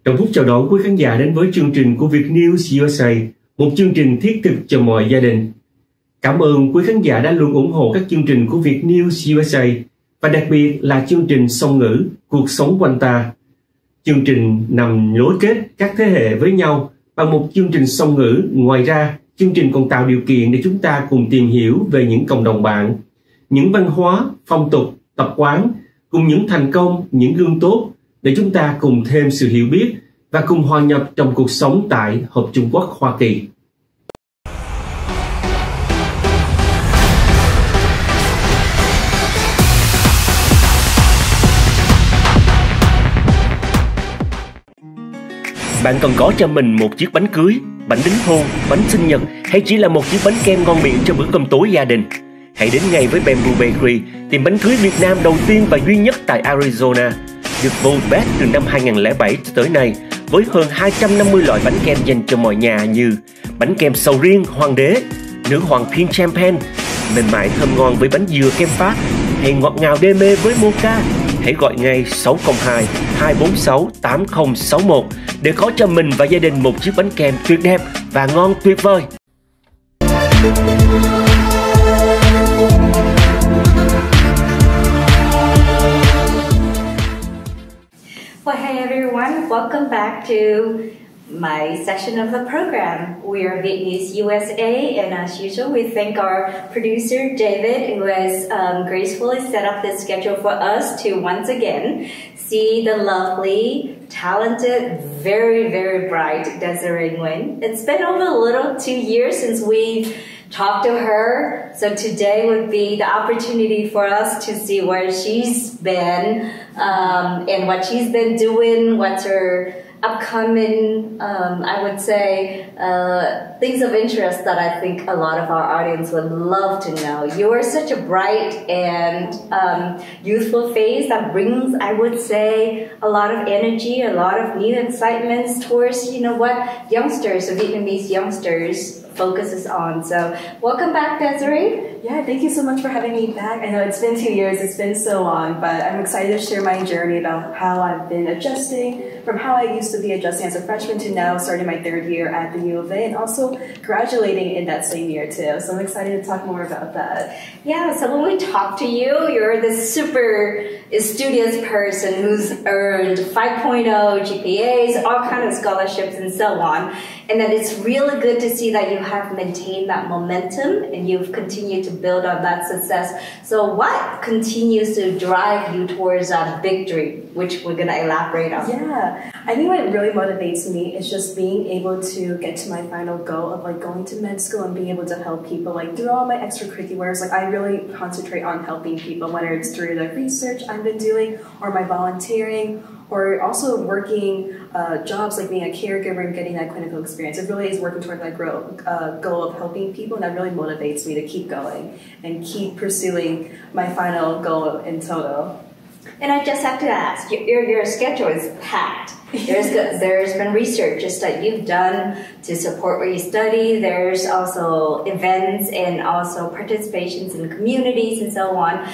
Trọng Phúc chào đón quý khán giả đến với chương trình của Viet News USA, một chương trình thiết thực cho mọi gia đình. Cảm ơn quý khán giả đã luôn ủng hộ các chương trình của Viet News USA và đặc biệt là chương trình song ngữ Cuộc sống quanh ta. Chương trình nằm nối kết các thế hệ với nhau bằng một chương trình song ngữ. Ngoài ra, chương trình còn tạo điều kiện để chúng ta cùng tìm hiểu về những cộng đồng bạn, những văn hóa, phong tục, tập quán, cùng những thành công, những gương tốt để chúng ta cùng thêm sự hiểu biết và cùng hòa nhập trong cuộc sống tại Hợp Trung Quốc Hoa Kỳ. Bạn cần có cho mình một chiếc bánh cưới, bánh đính hôn, bánh sinh nhật hay chỉ là một chiếc bánh kem ngon miệng cho bữa cơm tối gia đình? Hãy đến Ngày với Bamboo Bakery, tiệm bánh cưới Việt Nam đầu tiên và duy nhất tại Arizona, được vote best từ năm 2007 cho tới nay, với hơn 250 loại bánh kem dành cho mọi nhà như bánh kem sầu riêng hoàng đế, nữ hoàng pink champagne, mềm mại thơm ngon với bánh dừa kem Pháp, hay ngọt ngào đê mê với mocha. Hãy gọi ngay 602 246 8061 để có cho mình và gia đình một chiếc bánh kem tuyệt đẹp và ngon tuyệt vời. Well, hey everyone, welcome back to my section of the program. We are Viet News USA, and as usual, we thank our producer David, who has gracefully set up this schedule for us to once again see the lovely, talented, very, very bright Desiree Nguyen. It's been over a little 2 years since we've talked to her, so today would be the opportunity for us to see where she's been and what she's been doing, what's her upcoming, I would say, things of interest that I think a lot of our audience would love to know. You are such a bright and youthful face that brings, I would say, a lot of energy, a lot of new excitements towards, you know, what youngsters, Vietnamese youngsters, focuses on. So welcome back, Desiree. Yeah, thank you so much for having me back. I know it's been 2 years, it's been so long, but I'm excited to share my journey about how I've been adjusting from how I used to be adjusting as a freshman to now starting my 3rd year at the U of A and also graduating in that same year too. So I'm excited to talk more about that. Yeah, so when we talk to you, you're this super studious person who's earned 5.0 GPAs, all kinds of scholarships and so on. And that it's really good to see that you have maintained that momentum and you've continued to build on that success. So what continues to drive you towards that victory, which we're going to elaborate on? Yeah, I think what really motivates me is just being able to get to my final goal of like going to med school and being able to help people like through all my extracurriculars. Like I really concentrate on helping people, whether it's through the research I've been doing or my volunteering, or also working jobs like being a caregiver and getting that clinical experience. It really is working toward that goal of helping people, and that really motivates me to keep going and keep pursuing my final goal in total. And I just have to ask, your schedule is packed. There's been research just that you've done to support where you study. There's also events and also participations in communities and so on.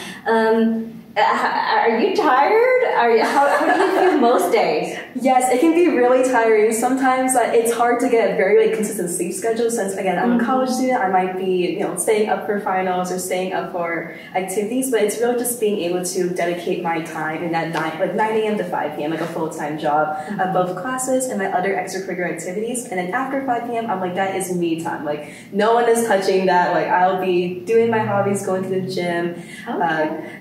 Are you tired? How do you feel most days? Yes, it can be really tiring. Sometimes it's hard to get a very consistent sleep schedule since, again, I'm a college student. I might be staying up for finals or staying up for activities, but it's really just being able to dedicate my time in that 9 a.m. to 5 p.m., like a full-time job of both classes and my other extracurricular activities. And then after 5 p.m., I'm like, that is me time. Like, no one is touching that. Like, I'll be doing my hobbies, going to the gym,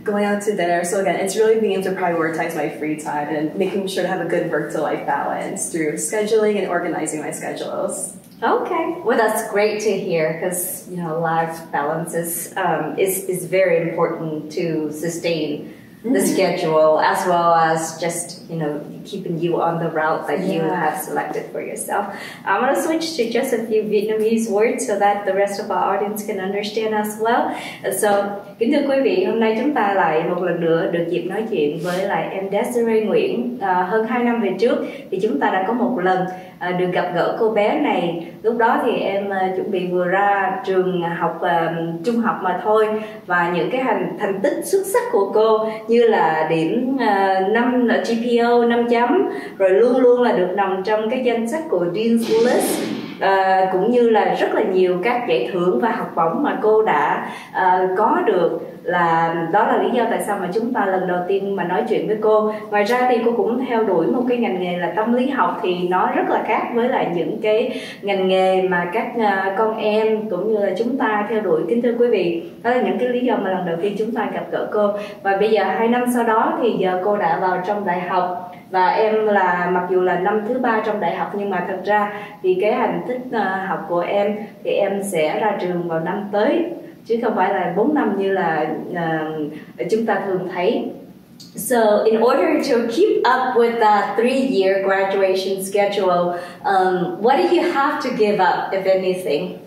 going out to dinner. So again, it's really being able to prioritize my free time and making sure to have a good work-to-life balance through scheduling and organizing my schedules. Okay, well that's great to hear because life balance is very important to sustain the schedule as well as just keeping you on the route that you have selected for yourself. I'm going to switch to just a few Vietnamese words so that the rest of our audience can understand as well. So, kính thưa quý vị, hôm nay chúng ta lại một lần nữa được dịp nói chuyện với lại em Desiree Nguyễn. Hơn 2 năm về trước thì chúng ta đã có một lần được gặp gỡ cô bé này. Lúc đó thì em chuẩn bị vừa ra trường học trung học mà thôi, và những cái thành tích xuất sắc của cô như là điểm 5 GPA video 5 chấm, rồi luôn luôn là được nằm trong cái danh sách của Dean's List, cũng như là rất là nhiều các giải thưởng và học bổng mà cô đã có được. Đó là lý do tại sao mà chúng ta lần đầu tiên mà nói chuyện với cô. Ngoài ra thì cô cũng theo đuổi một cái ngành nghề là tâm lý học, thì nó rất là khác với lại những cái ngành nghề mà các con em cũng như là chúng ta theo đuổi, kính thưa quý vị. Đó là những cái lý do mà lần đầu tiên chúng ta gặp gỡ cô. Và bây giờ 2 năm sau đó thì giờ cô đã vào trong đại học, và em là mặc dù là năm thứ 3 trong đại học, nhưng mà thật ra thì cái hành tích học của em thì em sẽ ra trường vào năm tới, chứ không phải là 4 năm như là chúng ta thường thấy. So in order to keep up with the 3-year graduation schedule, what do you have to give up, if anything?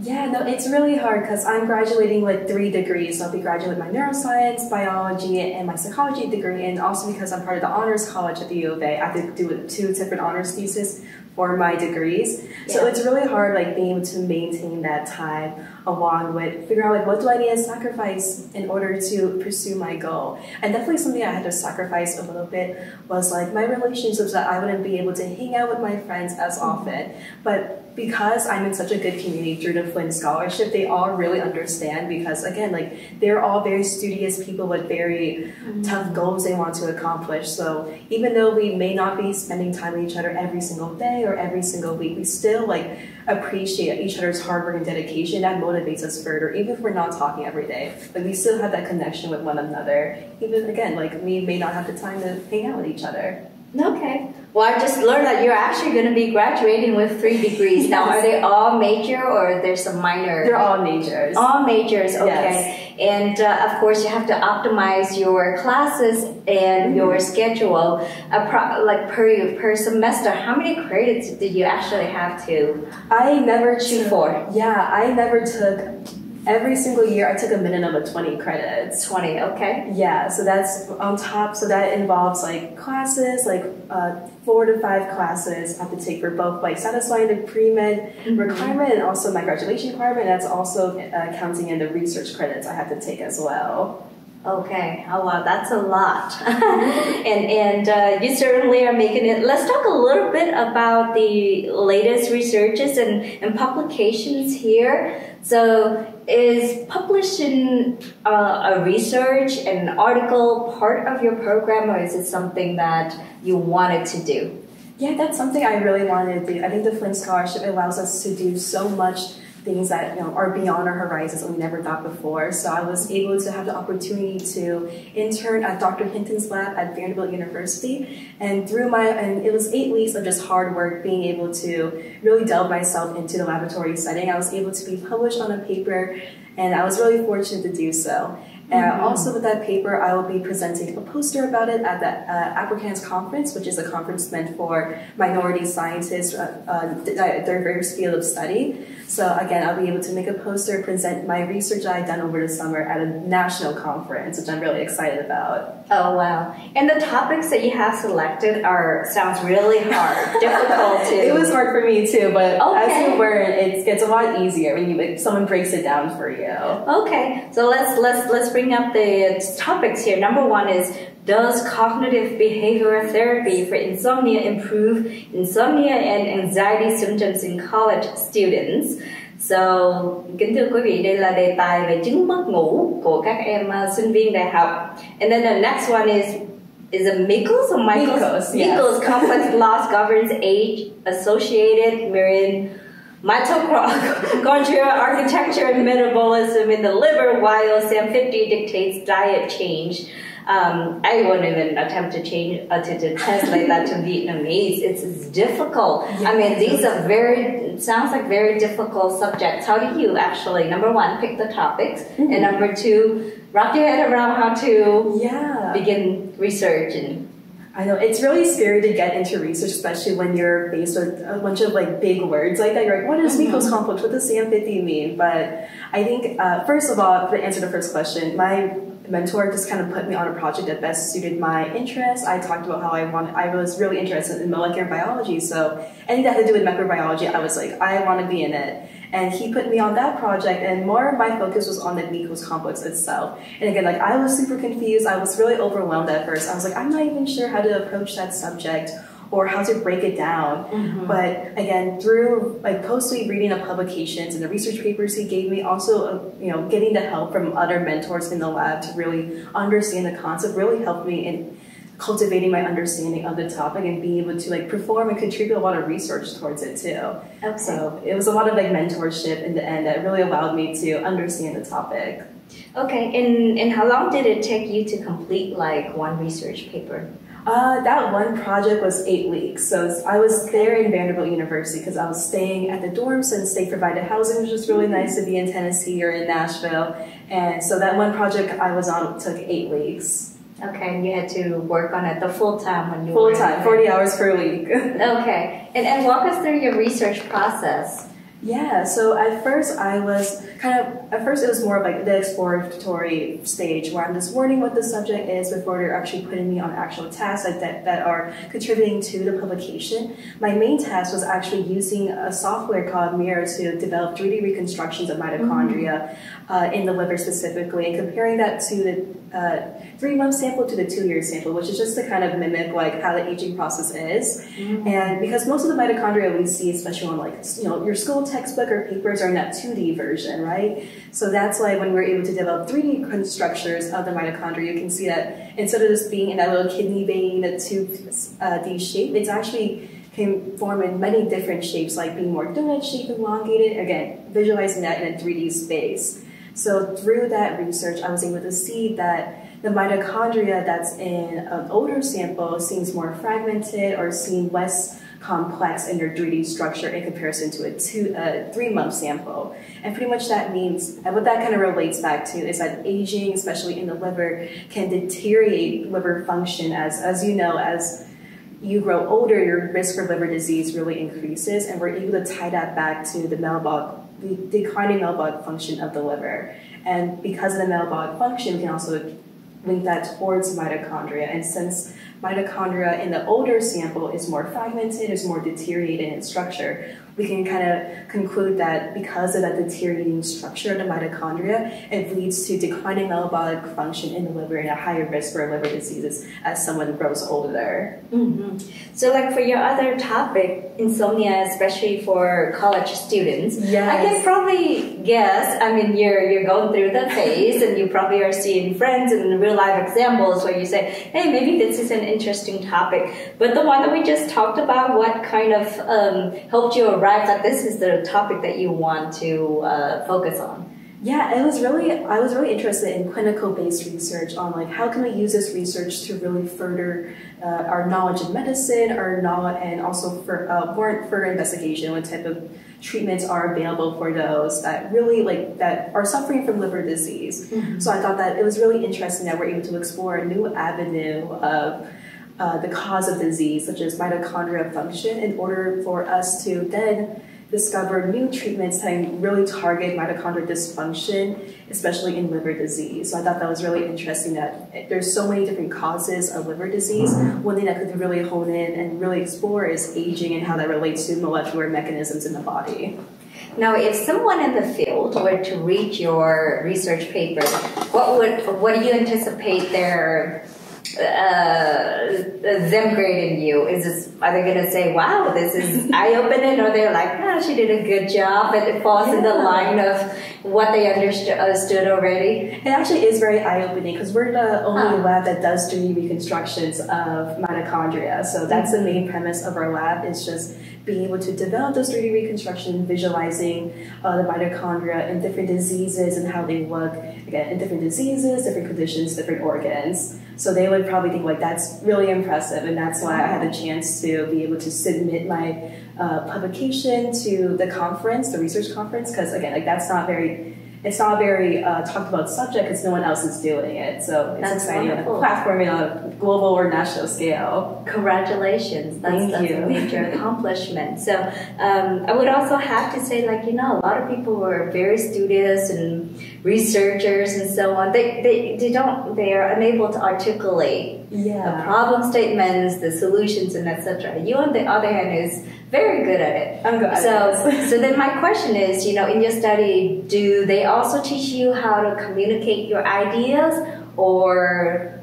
Yeah, no, it's really hard because I'm graduating with 3 degrees. So I'll be graduating with my neuroscience, biology, and my psychology degree. And also because I'm part of the honors college at the U of A, I have to do 2 different honors theses for my degrees. So Yeah. it's really hard like being able to maintain that time along with figuring out like what do I need to sacrifice in order to pursue my goal. And definitely something I had to sacrifice a little bit was like my relationships, that I wouldn't be able to hang out with my friends as often. But because I'm in such a good community through the Flynn Scholarship, they all really understand, because again, like they're all very studious people with very tough goals they want to accomplish. So even though we may not be spending time with each other every single day or every single week, we still like appreciate each other's hard work and dedication. That motivates us further, even if we're not talking every day. But we still have that connection with one another. Even again, like we may not have the time to hang out with each other. Okay. Well, I just learned that you're actually going to be graduating with 3 degrees. Now, are they all major or there's some minor? They're all majors. All majors, okay. Yes. And of course, you have to optimize your classes and your schedule like per semester. How many credits did you actually have to shoot for? Yeah, I never took. Every single year, I took a minimum of 20 credits. 20, okay. Yeah, so that's on top. So that involves like classes, like 4 to 5 classes I have to take for both like satisfying the pre-med requirement and also my graduation requirement. That's also counting in the research credits I have to take as well. Okay. Oh wow, that's a lot. and you certainly are making it. Let's talk a little bit about the latest researches and publications here. So is publishing a research, an article part of your program, or is it something that you wanted to do? Yeah, that's something I really wanted to do. I think the Flynn Scholarship allows us to do so much things that are beyond our horizons that we never thought before. So I was able to have the opportunity to intern at Dr. Hinton's lab at Vanderbilt University, and it was 8 weeks of just hard work, being able to really delve myself into the laboratory setting. I was able to be published on a paper, and I was really fortunate to do so. Also with that paper, I will be presenting a poster about it at the Afrikaans Conference, which is a conference meant for minority scientists, their various field of study. So again, I'll be able to make a poster, present my research that I've done over the summer at a national conference, which I'm really excited about. Oh wow! And the topics that you have selected sounds really hard, difficult too. It was hard for me too, but as you learn, it gets a lot easier when someone breaks it down for you. Okay, so let's bring up the topics here. Number 1 is, does cognitive behavioral therapy for insomnia improve insomnia and anxiety symptoms in college students? So, kính thưa quý vị, đây là đề tài về chứng mất ngủ của các em sinh viên đại học. And then the next one is it Michael's or Michael's? Yes. Michael's complex loss governs age-associated mitochondrial architecture and metabolism in the liver, while Sam 50 dictates diet change. I won't even attempt to translate that to Vietnamese. It's difficult. Yeah, I mean, these are sounds like very difficult subjects. How do you actually, number 1, pick the topics, and number 2, wrap your head around how to begin research? And I know, it's really scary to get into research, especially when you're faced with a bunch of like big words like that. You're like, what is Miko's complex? What does CM50 mean? But I think, first of all, to answer the first question, my mentor just kind of put me on a project that best suited my interests. I talked about how I was really interested in molecular biology, so anything that had to do with microbiology, I was like, I want to be in it. And he put me on that project, and more of my focus was on the glucose complex itself. And again, like I was super confused. I was really overwhelmed at first. I was like, I'm not even sure how to approach that subject or how to break it down. But again, through like closely reading the publications and the research papers he gave me, also getting the help from other mentors in the lab to really understand the concept really helped me in cultivating my understanding of the topic and being able to like perform and contribute a lot of research towards it too. Okay. So it was a lot of like mentorship in the end that really allowed me to understand the topic. Okay, and how long did it take you to complete like one research paper? That one project was 8 weeks. So I was there in Vanderbilt University because I was staying at the dorms and state provided housing, which was really nice to be in Tennessee or in Nashville. And so that one project I was on took 8 weeks. Okay, and you had to work on it the full time when you were full time, 40 hours per week. Okay, and walk us through your research process. Yeah, so at first it was more of like the exploratory stage where I'm just learning what the subject is before they're actually putting me on actual tasks that are contributing to the publication. My main task was actually using a software called Mirror to develop 3D reconstructions of mitochondria in the liver specifically, and comparing that to the 3-month sample to the 2-year sample, which is just to kind of mimic like how the aging process is. And because most of the mitochondria we see, especially on like your school textbook or papers, are in that 2D version, right? So that's why when we're able to develop 3D structures of the mitochondria, you can see that instead of just being in that little kidney vein, the tube D shape, it's actually can form in many different shapes, like being more donut shaped, elongated, again, visualizing that in a 3D space. So through that research, I was able to see that the mitochondria that's in an older sample seems more fragmented or seem less complex in their 3D structure in comparison to a 3-month sample. And pretty much that means, and what that kind of relates back to is that aging, especially in the liver, can deteriorate liver function as you know, as you grow older, your risk for liver disease really increases, and we're able to tie that back to the declining metabolic function of the liver. And because of the metabolic function, we can also link that towards mitochondria. And since mitochondria in the older sample is more fragmented, is more deteriorated in structure, we can kind of conclude that because of that deteriorating structure of the mitochondria, it leads to declining metabolic function in the liver and a higher risk for liver diseases as someone grows older. So like for your other topic, insomnia, especially for college students, I can probably guess, I mean, you're going through the phase and you probably are seeing friends and real life examples where you say, hey, maybe this is an interesting topic. But the one that we just talked about, what kind of helped you arrive that this is the topic that you want to focus on? Yeah, I was really interested in clinical-based research on like how can we use this research to really further our knowledge in medicine, and also for warrant further investigation. What type of treatments are available for those that really that are suffering from liver disease? So I thought that it was really interesting that we're able to explore a new avenue of the cause of disease, such as mitochondria function, in order for us to then discover new treatments that really target mitochondrial dysfunction, especially in liver disease. So I thought that was really interesting that there's so many different causes of liver disease. One thing that could really hone in and really explore is aging and how that relates to molecular mechanisms in the body. Now, if someone in the field were to read your research paper, what do you anticipate them grading you? Are they going to say, wow, this is eye-opening, or they're like, oh, she did a good job, and it falls in the line of what they understood already? It actually is very eye-opening because we're the only lab that does 3D reconstructions of mitochondria. So that's the main premise of our lab, is just being able to develop those 3D reconstruction, visualizing the mitochondria in different diseases and how they look, again, in different diseases, different conditions, different organs. So they would probably think like that's really impressive, and that's why I had the chance to be able to submit my publication to the conference, the research conference, because again, like it's not a very talked about subject because no one else is doing it. So it's exciting on a platform on a global or national scale. Congratulations. That's a major accomplishment. So I would also have to say, like, a lot of people were very studious and researchers and so on, they are unable to articulate the problem statements, the solutions, and etc. You, on the other hand, is very good at it. I'm good at it. So then my question is, in your study, do they also teach you how to communicate your ideas, or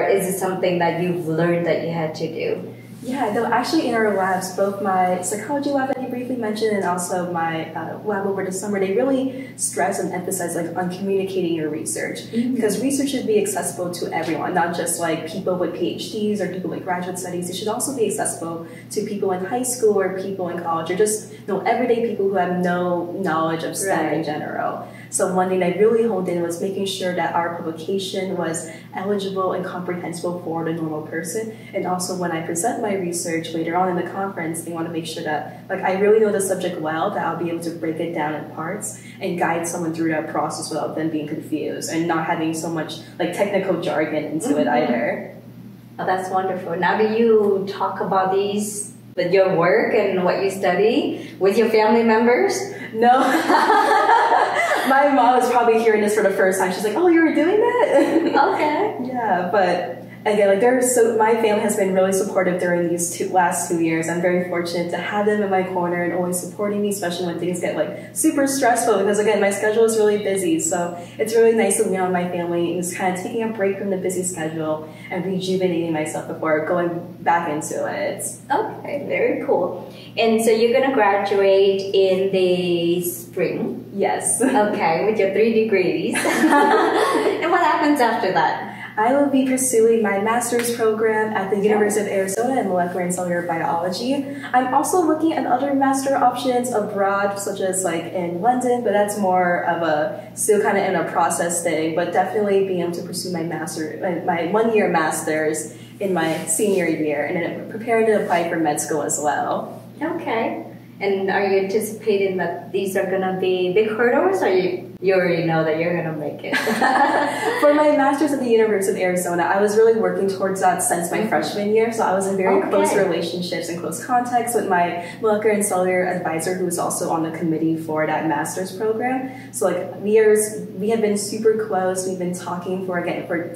is it something that you've learned that you had to do? Yeah, though actually in our labs, both my psychology lab that you briefly mentioned and also my lab over the summer, they really stress and emphasize on communicating your research. Because research should be accessible to everyone, not just like people with PhDs or people with graduate studies. It should also be accessible to people in high school or people in college or just everyday people who have no knowledge of STEM in general. So one thing I really honed in was making sure that our publication was eligible and comprehensible for the normal person. And also when I present my research later on in the conference, they want to make sure that I really know the subject well, that I'll be able to break it down in parts and guide someone through that process without them being confused and not having so much technical jargon into it either. Oh, that's wonderful. Now, do you talk about these with your work and what you study with your family members? No. My mom is probably hearing this for the first time. She's like, "Oh, you were doing that?" Okay. Yeah, but again, my family has been really supportive during these last 2 years. I'm very fortunate to have them in my corner and always supporting me, especially when things get super stressful, because again, my schedule is really busy. So it's really nice to lean on my family and just kind of taking a break from the busy schedule and rejuvenating myself before going back into it. Okay, very cool. And so you're going to graduate in the spring? Yes. Okay, with your 3 degrees. And what happens after that? I will be pursuing my master's program at the University of Arizona in molecular and cellular biology. I'm also looking at other master options abroad, such as in London, but that's more of still kind of in a process thing, but definitely being able to pursue my 1-year master's in my senior year, and then preparing to apply for med school as well. Okay. And are you anticipating that these are going to be big hurdles, or you already know that you're going to make it? For my master's at the University of Arizona, I was really working towards that since my freshman year. So I was in very close relationships and close contacts with my molecular and cellular advisor, who is also on the committee for that master's program. So we have been super close. We've been talking for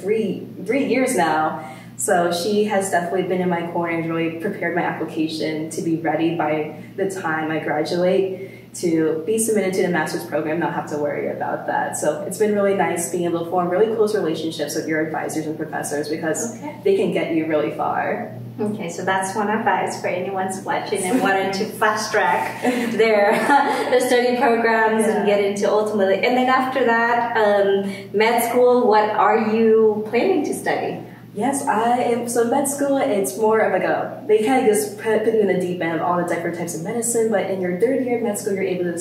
3 years now. So she has definitely been in my corner and really prepared my application to be ready by the time I graduate to be submitted to the master's program, not have to worry about that. So it's been really nice being able to form really close relationships with your advisors and professors, because they can get you really far. Okay, so that's one advice for anyone watching and wanting to fast track their study programs and get into ultimately. And then after that, med school, what are you planning to study? Yes, I am. So med school, it's more of they kind of just put you in the deep end of all the different types of medicine, but in your 3rd year of med school, you're able to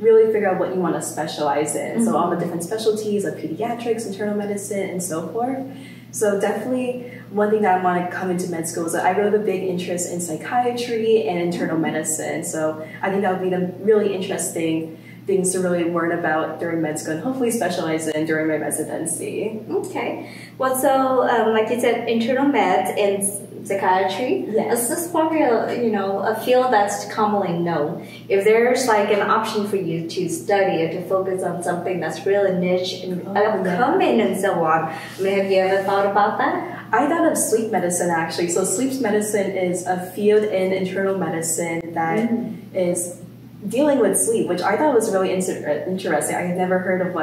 really figure out what you want to specialize in. So all the different specialties like pediatrics, internal medicine, and so forth. So definitely one thing that I want to come into med school is that I really have a big interest in psychiatry and internal medicine. So I think that would be the really interesting things to really learn about during med school and hopefully specialize in during my residency. Okay. Well, so like you said, internal med and psychiatry. Yes. This is probably a field that's commonly known. If there's an option for you to study or to focus on something that's really niche and upcoming and so on, have you ever thought about that? I thought of sleep medicine actually. So sleep medicine is a field in internal medicine that is dealing with sleep, which I thought was really interesting. I had never heard of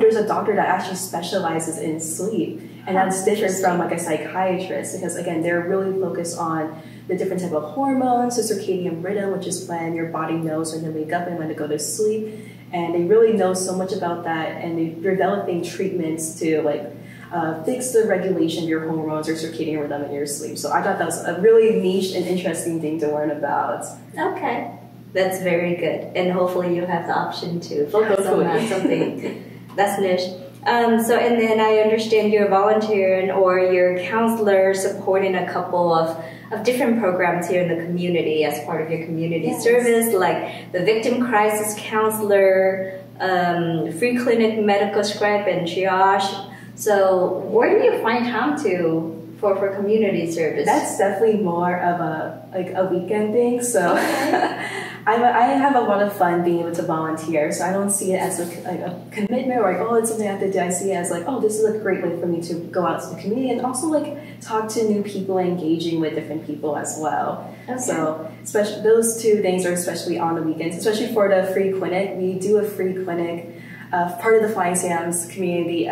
there's a doctor that actually specializes in sleep, and that's different from a psychiatrist, because again, they're really focused on the different type of hormones, the circadian rhythm, which is when your body knows when to wake up and when to go to sleep, and they really know so much about that, and they're developing treatments to fix the regulation of your hormones or circadian rhythm in your sleep. So I thought that was a really niche and interesting thing to learn about. Okay. That's very good, and hopefully you have the option to focus on that, something that's niche. And then I understand you're volunteering or you're a counselor supporting a couple of different programs here in the community as part of your community service, like the Victim Crisis Counselor, Free Clinic Medical Scribe, and Triage. So where do you find time for community service? That's definitely more of a weekend thing. So I have a lot of fun being able to volunteer, so I don't see it as a commitment or like, oh, it's something I have to do. I see it as like, oh, this is a great way for me to go out to the community and also like talk to new people, engaging with different people as well. Okay. So especially those two things are especially on the weekends, especially for the free clinic. We do a free clinic. Part of the Flying Sam's community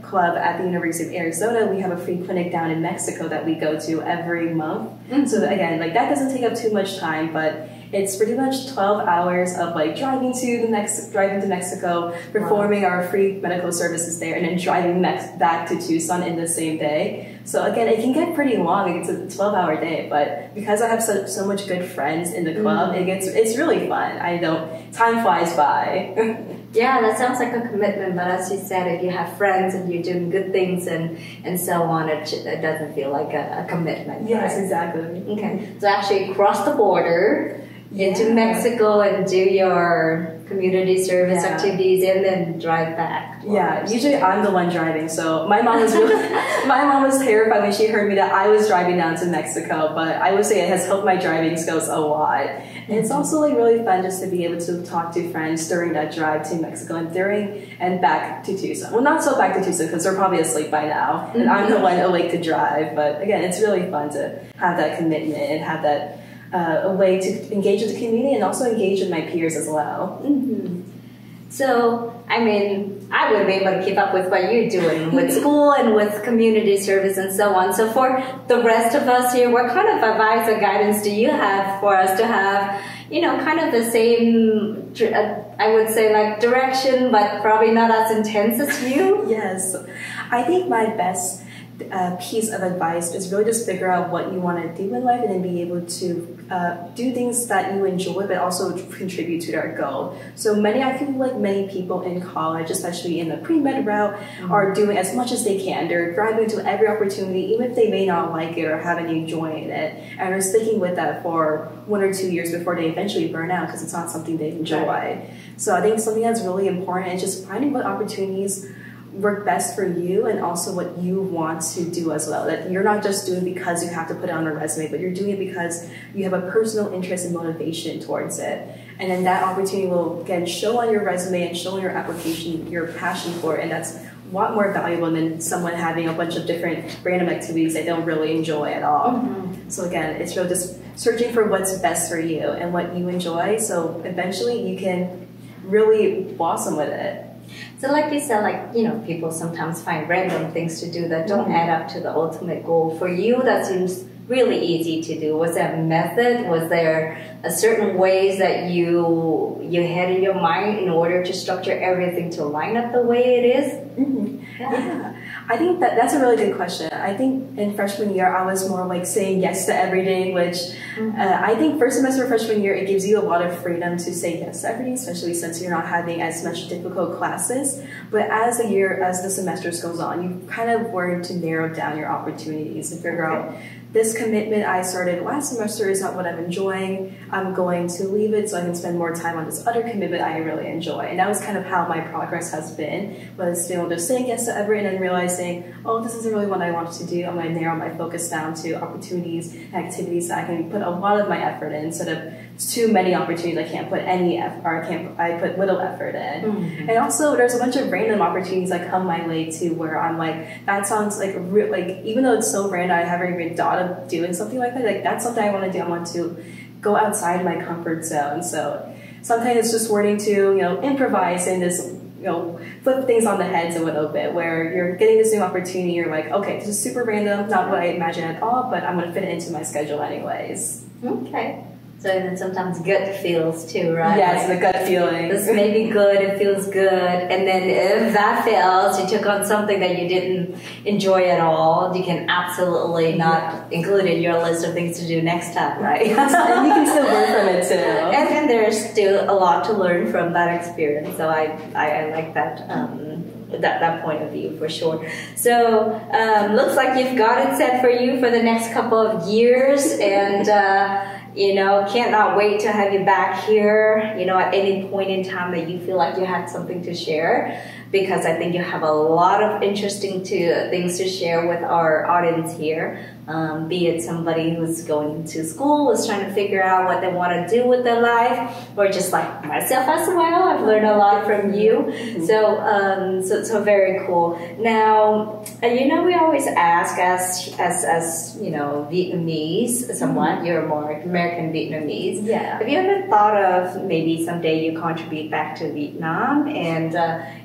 club at the University of Arizona, we have a free clinic down in Mexico that we go to every month. So again, like that doesn't take up too much time, but it's pretty much 12 hours of like driving to Mexico, performing our free medical services there, and then driving back to Tucson in the same day. So again, it can get pretty long. It's a 12-hour day, but because I have so much good friends in the club, it's really fun. Time flies by. Yeah, that sounds like a commitment, but as you said, if you have friends and you're doing good things and so on, it doesn't feel like a commitment. Yes, right? exactly. Okay, so actually cross the border into Mexico and do your community service activities and then drive back. Yeah, usually I'm the one driving, so my mom was terrified when she heard me that I was driving down to Mexico, but I would say it has helped my driving skills a lot. And it's also like really fun just to be able to talk to friends during that drive to Mexico and back to Tucson. Well, not so back to Tucson because they're probably asleep by now, and I'm the one awake to drive, but again, it's really fun to have that commitment and have that a way to engage with the community and also engage with my peers as well. So, I mean, I wouldn't be able to keep up with what you're doing with school and with community service and so on. So for the rest of us here, what kind of advice or guidance do you have for us to have, you know, kind of the same, I would say like direction, but probably not as intense as you? Yes. I think my best piece of advice is really just figure out what you want to do in life and then be able to do things that you enjoy but also contribute to their goal. So I feel like many people in college, especially in the pre-med route, are doing as much as they can. They're grabbing to every opportunity, even if they may not like it or haven't enjoyed it, and are sticking with that for 1 or 2 years before they eventually burn out because it's not something they enjoy. Right. So I think something that's really important is just finding what opportunities work best for you and also what you want to do as well. That you're not just doing because you have to put it on a resume, but you're doing it because you have a personal interest and motivation towards it. And then that opportunity will, again, show on your resume and show on your application your passion for it. And that's a lot more valuable than someone having a bunch of different random activities they don't really enjoy at all. So again, it's really just searching for what's best for you and what you enjoy. So eventually you can really blossom with it. So like you said, like, you know, people sometimes find random things to do that don't add up to the ultimate goal. For you, that seems really easy to do. Was there a method? Was there a certain ways that you had in your mind in order to structure everything to line up the way it is? Yeah. I think that's a really good question. I think in freshman year, I was more like saying yes to everything, which I think first semester of freshman year, it gives you a lot of freedom to say yes to everything, especially since you're not having as much difficult classes. But as the semesters goes on, you kind of learn to narrow down your opportunities and figure out this commitment I started last semester is not what I'm enjoying. I'm going to leave it so I can spend more time on this other commitment I really enjoy. And that was kind of how my progress has been, was just saying yes to everything and then realizing, oh, this isn't really what I want to do. I'm going to narrow my focus down to opportunities and activities that I can put a lot of my effort in instead of too many opportunities I can't put any effort, or I put little effort in. And also there's a bunch of random opportunities that come my way too, where I'm like, that sounds like even though it's so random, I haven't even thought of doing something like that. Like that's something I want to do. I want to go outside my comfort zone. So sometimes it's just learning to, improvise and just, flip things on the heads a little bit, where you're getting this new opportunity. You're like, okay, this is super random, not what I imagined at all, but I'm going to fit it into my schedule anyways. Okay. So then sometimes gut feels too, right? Yes, the gut feeling. This may be good, it feels good. And then if that fails, you took on something that you didn't enjoy at all, you can absolutely not include it in your list of things to do next time, right? And you can still learn from it too. And there's still a lot to learn from that experience. So I like that. That point of view for sure. So looks like you've got it set for you for the next couple of years, and cannot wait to have you back here, at any point in time that you feel like you had something to share, because I think you have a lot of interesting things to share with our audience here. be it somebody who's going to school, is trying to figure out what they want to do with their life, or just like myself as well. I've learned a lot from you. So very cool. Now, we always ask as Vietnamese, someone, you're more American Vietnamese. Yeah. Have you ever thought of maybe someday you contribute back to Vietnam? And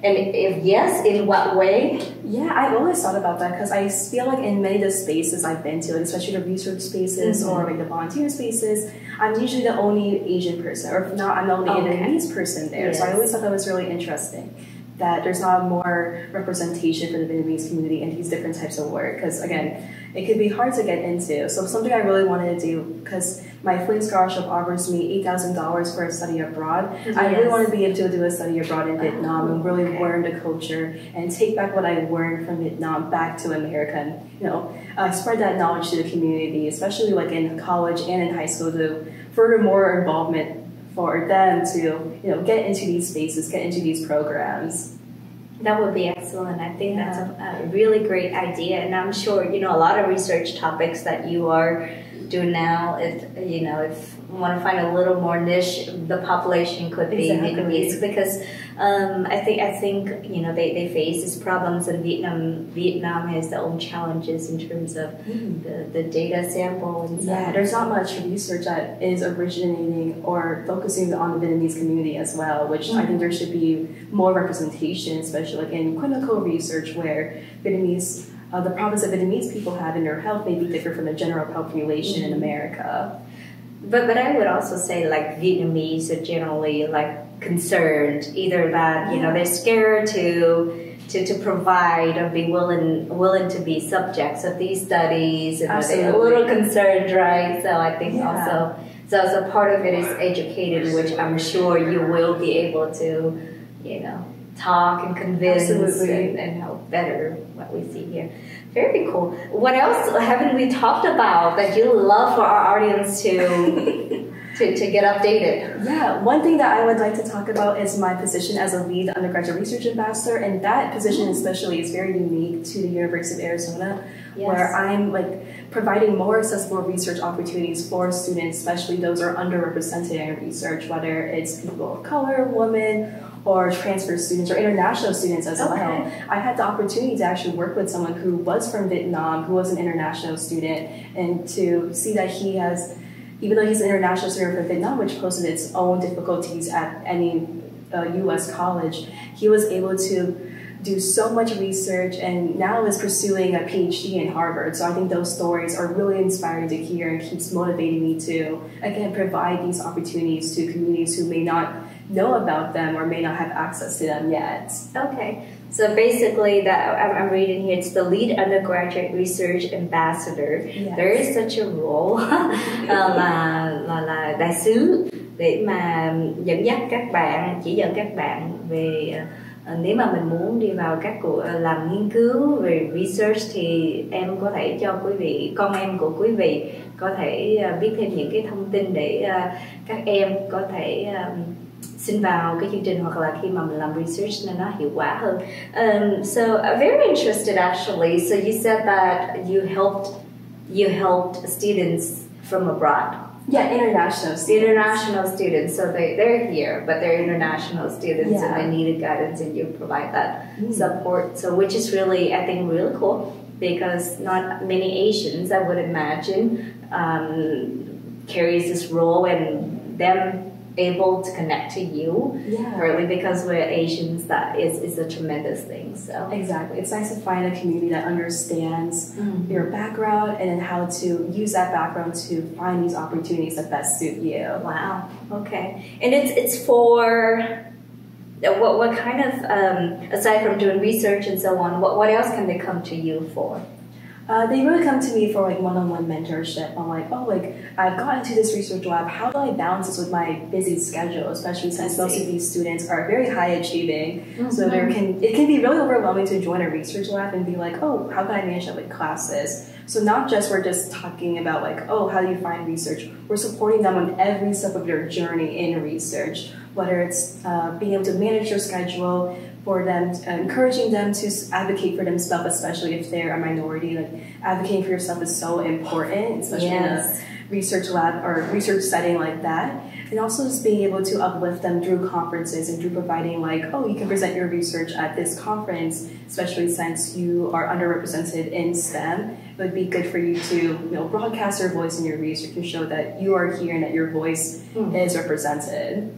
if yes, in what way? Yeah, I've always thought about that because I feel like in many of the spaces I've been to, like especially the research spaces or like the volunteer spaces, I'm usually the only Asian person, or if not, I'm the only Vietnamese person there. Yes. So I always thought that was really interesting, that there's not more representation for the Vietnamese community in these different types of work. Because again, it could be hard to get into. So something I really wanted to do, because my Flynn Scholarship offers me $8,000 for a study abroad. Yes. I really want to be able to do a study abroad in Vietnam and really learn the culture and take back what I learned from Vietnam back to America and spread that knowledge to the community, especially like in college and in high school, to further more involvement for them to get into these spaces, get into these programs. That would be excellent. I think that's a really great idea, and I'm sure a lot of research topics that you are doing now. If you want to find a little more niche, the population could be Vietnamese, because I think they face these problems, and Vietnam has their own challenges in terms of the data sample and stuff. Yeah, there's not much research that is originating or focusing on the Vietnamese community as well, which I think there should be more representation, especially like in clinical research, where Vietnamese, the problems that Vietnamese people have in their health may be different from the general population in America. But I would also say like Vietnamese are generally like concerned, either that they're scared to provide or be willing to be subjects of these studies, and they're a little concerned, right? So I think also so part of it is educated, which I'm sure you will be able to talk and convince and help better what we see here. Very cool. What else haven't we talked about that you love for our audience to get updated? Yeah, one thing that I would like to talk about is my position as a lead undergraduate research ambassador, and that position especially is very unique to the University of Arizona, where I'm providing more accessible research opportunities for students, especially those who are underrepresented in research, whether it's people of color, women, or transfer students or international students as well. I had the opportunity to actually work with someone who was from Vietnam, who was an international student, and to see that he has, even though he's an international student from Vietnam, which poses its own difficulties at any U.S. college, he was able to do so much research and now is pursuing a PhD in Harvard. So I think those stories are really inspiring to hear and keeps motivating me to, again, provide these opportunities to communities who may not know about them or may not have access to them yet. Okay, so basically that I'm reading here, it's the lead undergraduate research ambassador. There is such a role là đại sứ để mà dẫn dắt các bạn, chỉ dẫn các bạn về nếu mà mình muốn đi vào các cuộc làm nghiên cứu về research thì em có thể cho quý vị, con em của quý vị có thể biết thêm những cái thông tin để các em có thể xin vào cái chương trình, hoặc là khi mà mình làm research nên nó hiệu quả hơn. So I'm very interested actually. So you said that you helped students from abroad. Yeah, international students. International students. So they're here, but they're international students and they needed guidance, and you provide that support. So which is really, I think, really cool, because not many Asians, I would imagine, carries this role, and them able to connect to you, really, because we're Asians, that is a tremendous thing. So exactly, it's nice to find a community that understands your background and then how to use that background to find these opportunities that best suit you. Wow. Okay, and it's for what kind of aside from doing research and so on, what else can they come to you for? They really come to me for one-on-one mentorship. I'm I've gotten into this research lab. How do I balance this with my busy schedule, especially since most of these students are very high achieving. So it can be really overwhelming to join a research lab and be like, oh, how can I manage that with classes? So not just we're just talking about like, oh, how do you find research? We're supporting them on every step of their journey in research, whether it's being able to manage their schedule, for them, encouraging them to advocate for themselves, especially if they're a minority. Like advocating for yourself is so important, especially in a research lab or research setting like that. And also just being able to uplift them through conferences and through providing like, oh, you can present your research at this conference, especially since you are underrepresented in STEM. It would be good for you to broadcast your voice in your research and show that you are here and that your voice is represented.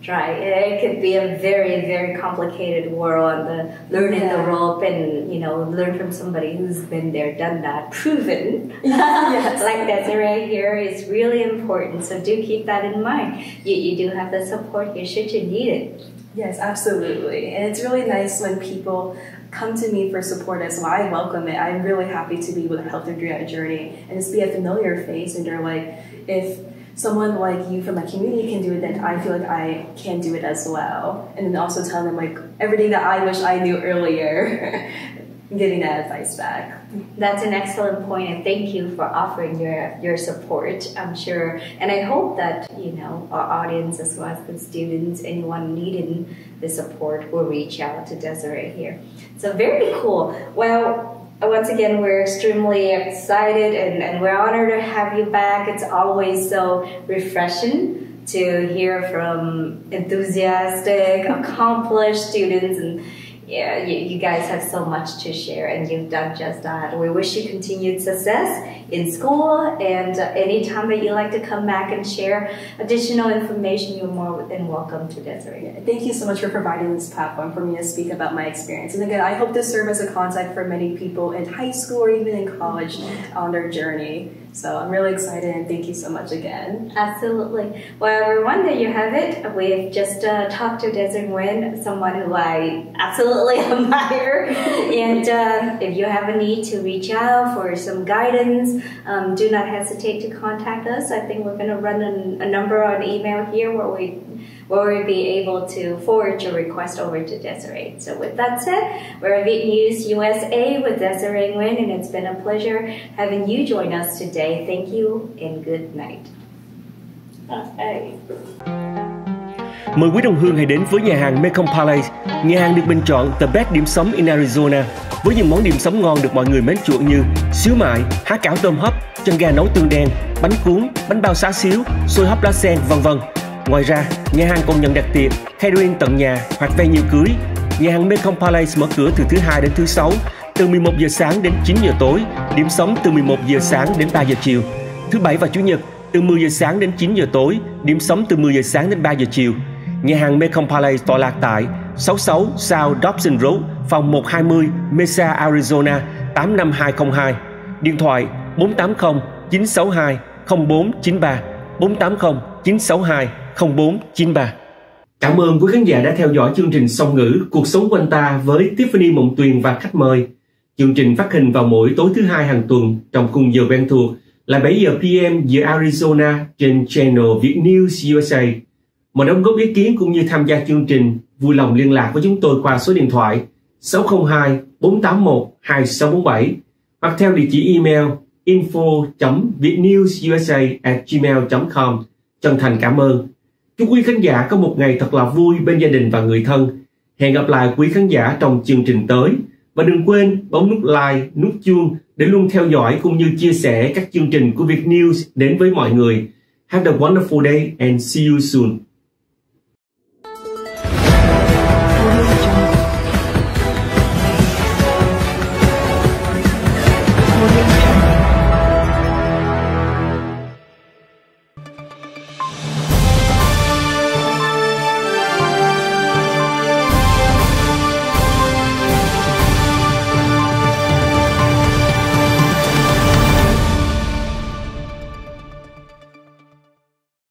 Right. It could be a very, very complicated world, learning the rope and, learn from somebody who's been there, done that, proven. Yes. Like Desiree here is really important. So do keep that in mind. You do have the support here should you need it. Yes, absolutely. And it's really nice when people come to me for support as well. I welcome it. I'm really happy to be able to help them through that journey and just be a familiar face. And they're like, if someone like you from my community can do it, then I feel like I can do it as well. And then also telling them like everything that I wish I knew earlier, getting that advice back. That's an excellent point, and thank you for offering your support. I'm sure, and I hope that our audience as well as the students, anyone needing the support, will reach out to Desiree here. So very cool. Well, once again, we're extremely excited and we're honored to have you back. It's always so refreshing to hear from enthusiastic, accomplished students, and yeah, you guys have so much to share, and you've done just that. We wish you continued success in school, and anytime that you like to come back and share additional information, you're more than welcome to Desiree. Yeah, thank you so much for providing this platform for me to speak about my experience. And again, I hope to serve as a contact for many people in high school or even in college on their journey. So I'm really excited, and thank you so much again. Absolutely. Well, everyone, there you have it. We've just talked to Desiree Nguyen, someone who I absolutely admire. And if you have a need to reach out for some guidance, do not hesitate to contact us. I think we're going to run a number on email here where we'll be able to forward your request over to Desiree. So with that said, we're Viet News USA with Desiree Nguyen, and it's been a pleasure having you join us today. Thank you and good night. Mời quý đồng hương hãy đến với nhà hàng Mekong Palace. Nhà hàng được bình chọn The Best Điểm Sống in Arizona với những món điểm sống ngon được mọi người mến chuộng như xíu mại, há cảo tôm hấp, chân gà nấu tương đen, bánh cuốn, bánh bao xá xíu, xôi hấp lá sen, v.v. Ngoài ra, nhà hàng còn nhận đặt tiệc, catering tận nhà hoặc venue cưới. Nhà hàng Mekong Palace mở cửa từ thứ Hai đến thứ Sáu, từ 11 giờ sáng đến 9 giờ tối, điểm sống từ 11 giờ sáng đến 3 giờ chiều. Thứ Bảy và Chủ nhật, từ 10 giờ sáng đến 9 giờ tối, điểm sống từ 10 giờ sáng đến 3 giờ chiều. Nhà hàng Mekong Palace tọa lạc tại 66 South Dobson Road, phòng 120, Mesa, Arizona 85202. Điện thoại 480 962 0493 480 962 0493. Cảm ơn quý khán giả đã theo dõi chương trình Song ngữ Cuộc sống quanh ta với Tiffany Mộng Tuyền và khách mời. Chương trình phát hình vào mỗi tối thứ Hai hàng tuần trong khung giờ quen thuộc là 7 giờ PM giờ Arizona trên channel Viet News USA. Mọi đóng góp ý kiến cũng như tham gia chương trình, vui lòng liên lạc với chúng tôi qua số điện thoại 602 481 2647 hoặc theo địa chỉ email info.vietnewsusa@gmail.com. Chân thành cảm ơn. Chúc quý khán giả có một ngày thật là vui bên gia đình và người thân. Hẹn gặp lại quý khán giả trong chương trình tới. Và đừng quên bấm nút like, nút chuông để luôn theo dõi cũng như chia sẻ các chương trình của Viet News đến với mọi người. Have a wonderful day and see you soon. Audio